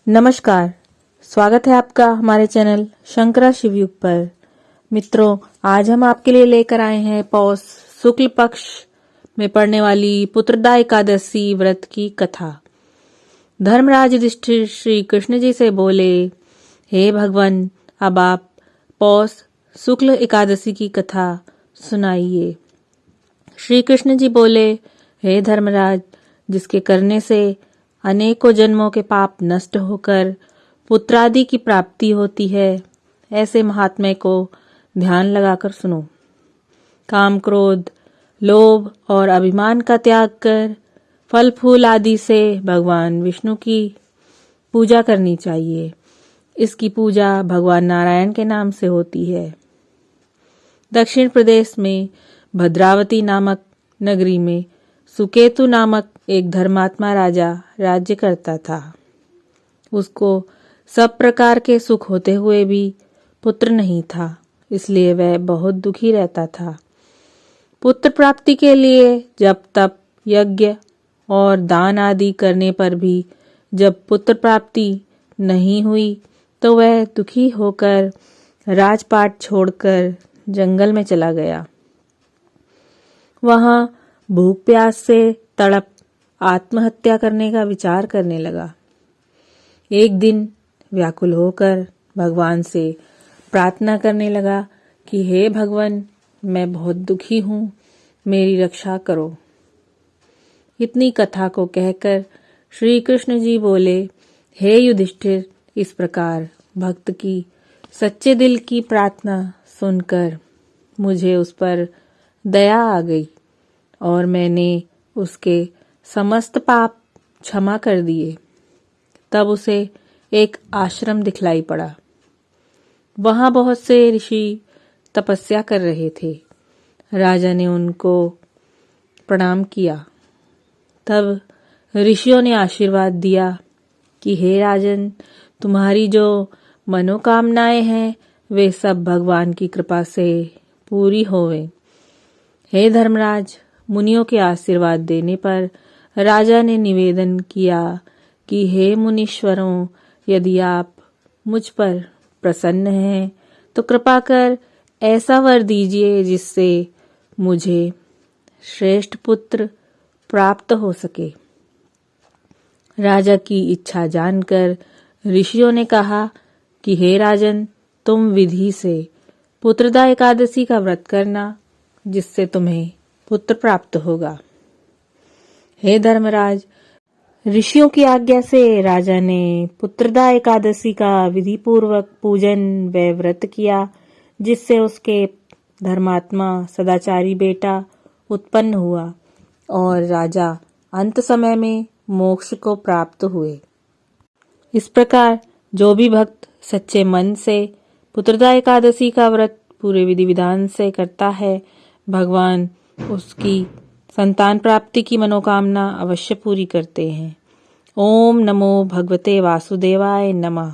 नमस्कार, स्वागत है आपका हमारे चैनल शंकरा शिवयुग पर। मित्रों, आज हम आपके लिए लेकर आए हैं पौष शुक्ल पक्ष में पड़ने वाली पुत्रदा एकादशी व्रत की कथा। धर्मराज युधिष्ठिर श्री कृष्ण जी से बोले, हे भगवान, अब आप पौष शुक्ल एकादशी की कथा सुनाइए। श्री कृष्ण जी बोले, हे धर्मराज, जिसके करने से अनेकों जन्मों के पाप नष्ट होकर पुत्रादि की प्राप्ति होती है, ऐसे महात्म्य को ध्यान लगाकर सुनो। काम, क्रोध, लोभ और अभिमान का त्याग कर फल फूल आदि से भगवान विष्णु की पूजा करनी चाहिए। इसकी पूजा भगवान नारायण के नाम से होती है। दक्षिण प्रदेश में भद्रावती नामक नगरी में सुकेतु नामक एक धर्मात्मा राजा राज्य करता था। उसको सब प्रकार के सुख होते हुए भी पुत्र नहीं था, इसलिए वह बहुत दुखी रहता था। पुत्र प्राप्ति के लिए जब तप, यज्ञ और दान आदि करने पर भी जब पुत्र प्राप्ति नहीं हुई तो वह दुखी होकर राजपाट छोड़कर जंगल में चला गया। वहां भूख प्यास से तड़प आत्महत्या करने का विचार करने लगा। एक दिन व्याकुल होकर भगवान से प्रार्थना करने लगा कि हे भगवान, मैं बहुत दुखी हूँ, मेरी रक्षा करो। इतनी कथा को कहकर श्री कृष्ण जी बोले, हे युधिष्ठिर, इस प्रकार भक्त की सच्चे दिल की प्रार्थना सुनकर मुझे उस पर दया आ गई और मैंने उसके समस्त पाप क्षमा कर दिए। तब उसे एक आश्रम दिखलाई पड़ा। वहां बहुत से ऋषि तपस्या कर रहे थे। राजा ने उनको प्रणाम किया। तब ऋषियों ने आशीर्वाद दिया कि हे राजन, तुम्हारी जो मनोकामनाएं हैं वे सब भगवान की कृपा से पूरी होवें। हे धर्मराज, मुनियों के आशीर्वाद देने पर राजा ने निवेदन किया कि हे मुनीश्वरों, यदि आप मुझ पर प्रसन्न हैं तो कृपा कर ऐसा वर दीजिए जिससे मुझे श्रेष्ठ पुत्र प्राप्त हो सके। राजा की इच्छा जानकर ऋषियों ने कहा कि हे राजन, तुम विधि से पुत्रदा एकादशी का व्रत करना, जिससे तुम्हें पुत्र प्राप्त होगा। हे धर्मराज, ऋषियों की आज्ञा से राजा ने पुत्रदा एकादशी का विधि पूर्वक पूजन व व्रत किया, जिससे उसके धर्मात्मा सदाचारी बेटा उत्पन्न हुआ और राजा अंत समय में मोक्ष को प्राप्त हुए। इस प्रकार जो भी भक्त सच्चे मन से पुत्रदा एकादशी का व्रत पूरे विधि विधान से करता है, भगवान उसकी संतान प्राप्ति की मनोकामना अवश्य पूरी करते हैं। ओम नमो भगवते वासुदेवाय नमः।